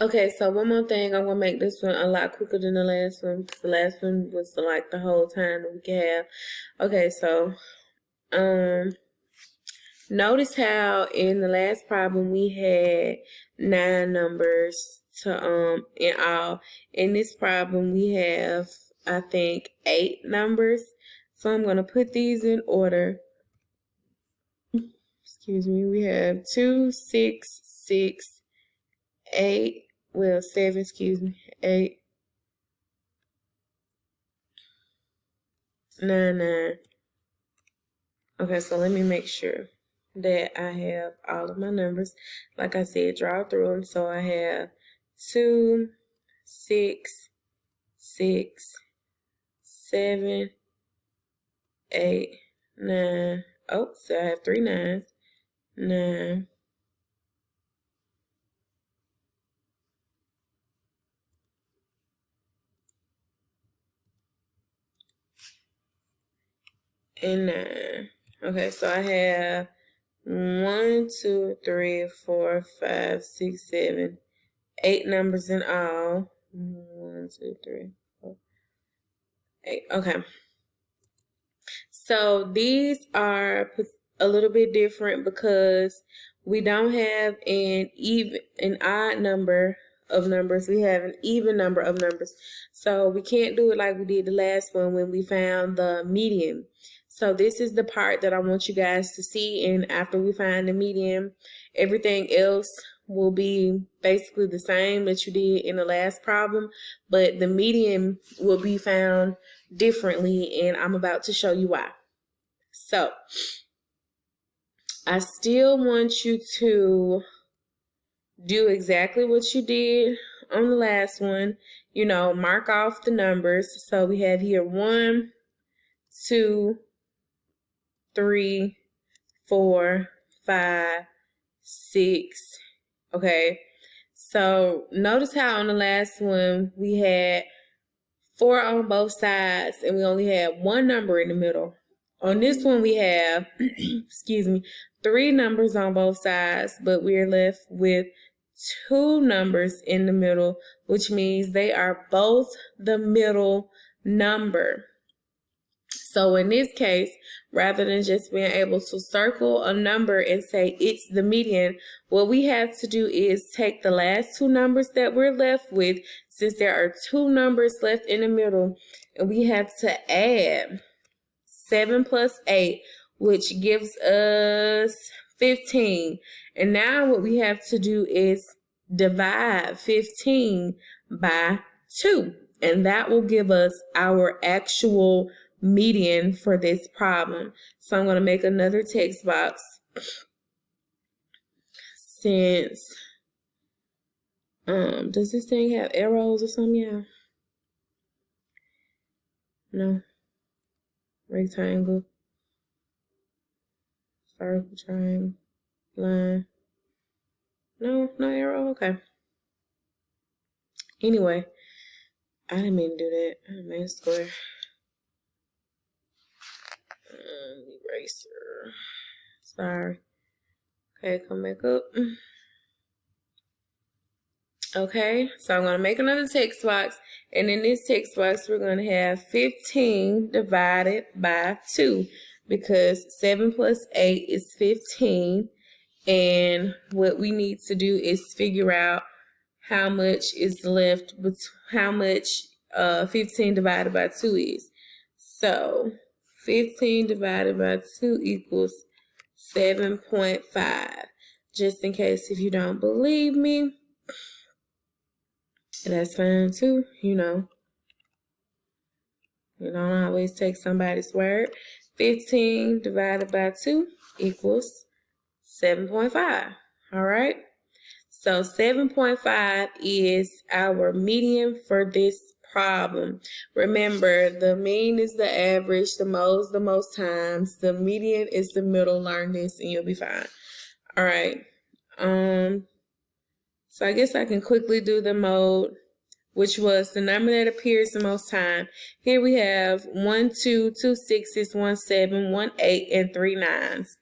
Okay, so one more thing. I'm gonna make this one a lot quicker than the last one because the last one was like the whole time that we could have. Okay, so um, notice how in the last problem we had 9 numbers to in all. In this problem we have, I think, 8 numbers. So I'm gonna put these in order. Excuse me. We have 2, 6, 6, 8. Well, 7. Excuse me. 8, 9, 9. Okay, so let me make sure that I have all of my numbers. Like I said, draw through them. So I have 2, 6, 6, 7, 8, 9. Oh, so I have 3 nines. 9. And 9. Okay, so I have 1, 2, 3, 4, 5, 6, 7, 8 numbers in all. 1, 2, 3, 4, 8. Okay. So these are a little bit different because we don't have an odd number of numbers. We have an even number of numbers. So we can't do it like we did the last one when we found the median. So this is the part that I want you guys to see. And after we find the median, everything else will be basically the same that you did in the last problem, but the median will be found differently, and I'm about to show you why. So I still want you to do exactly what you did on the last one. You know, mark off the numbers. So we have here 1, 2, 3, 4, 5, 6. Okay. So notice how on the last one we had 4 on both sides and we only had 1 number in the middle. On this one we have, excuse me, 3 numbers on both sides, but we're left with 2 numbers in the middle, which means they are both the middle number. So in this case, rather than just being able to circle a number and say it's the median, what we have to do is take the last 2 numbers that we're left with, since there are 2 numbers left in the middle, and we have to add 7 plus 8, which gives us 15. And now what we have to do is divide 15 by 2. And that will give us our actual median for this problem. So I'm going to make another text box since, does this thing have arrows or something? Yeah. No. Rectangle. Circle, triangle, line. No arrow? Okay. Anyway, I didn't mean to do that. I made a square. Eraser. Sorry. Okay, come back up. Okay, so I'm going to make another text box. And in this text box, we're going to have 15 divided by 2. Because 7 plus 8 is 15. And what we need to do is figure out how much is left, how much 15 divided by 2 is. So 15 divided by 2 equals 7.5. Just in case if you don't believe me, that's fine too. You don't always take somebody's word. 15 divided by 2 equals 7.5. All right. So 7.5 is our median for this problem. Remember, the mean is the average, the most times. The median is the middle. Learn this and you'll be fine. All right. So I guess I can quickly do the mode, which was the number that appears the most time. Here we have 1, 2, 2 6s, 1 7, 1 8, and 3 9s.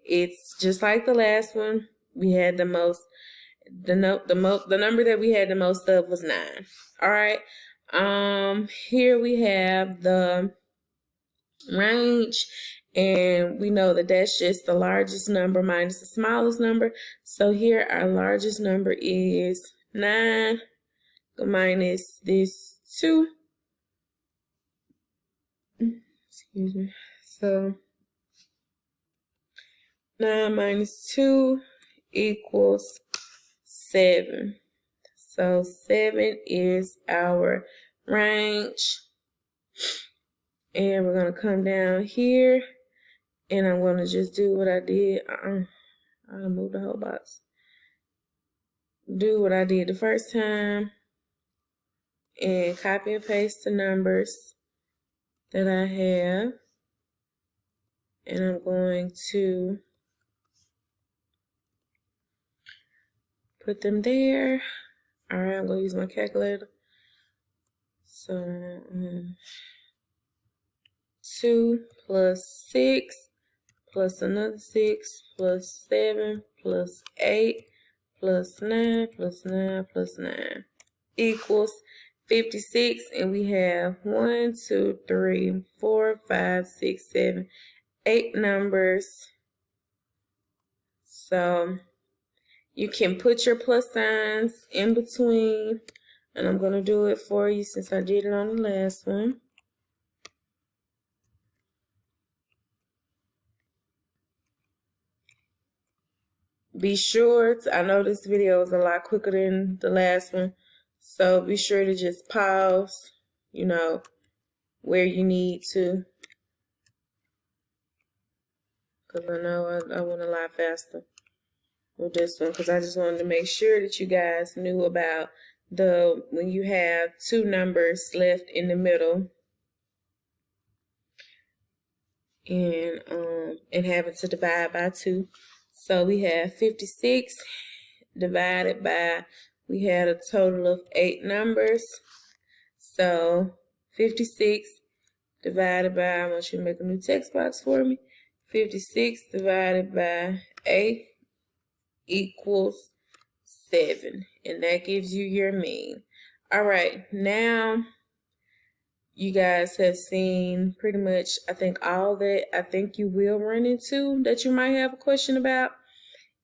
It's just like the last one. We had the most the number that we had the most of was 9. All right. Here we have the range, and we know that that's just the largest number minus the smallest number. So here our largest number is 9 minus this 2. Excuse me. So 9 minus 2 equals 7. So 7 is our range. And we're going to come down here, and I'm going to just do what I did. I'll move the whole box. Do what I did the first time, and copy and paste the numbers that I have. And I'm going to put them there. All right, I'm going to use my calculator. So 2 plus 6 plus another 6 plus 7 plus 8 plus 9 plus 9 plus 9 equals 56. And we have 1, 2, 3, 4, 5, 6, 7, 8 numbers. So you can put your plus signs in between, and I'm going to do it for you since I did it on the last one. Be sure to, I know this video is a lot quicker than the last one, so be sure to just pause, where you need to, because I know I went a lot faster with this one, because I just wanted to make sure that you guys knew about when you have 2 numbers left in the middle and having to divide by 2. So we have 56 divided by, we had a total of 8 numbers. So 56 divided by, I want you to make a new text box for me. 56 divided by 8 equals 7. And that gives you your mean. All right, now you guys have seen pretty much, I think, all that I think you will run into that you might have a question about.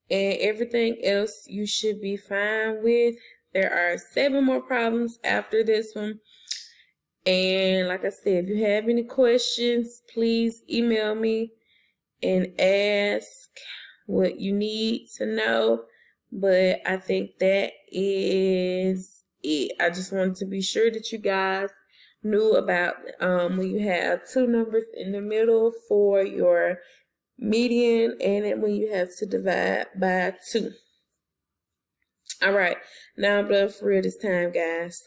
And everything else you should be fine with. There are 7 more problems after this one. And like I said, if you have any questions, please email me and ask what you need to know. But I think that is it. I just wanted to be sure that you guys knew about when you have 2 numbers in the middle for your median, and then when you have to divide by 2. All right, now I'm done for real this time, guys.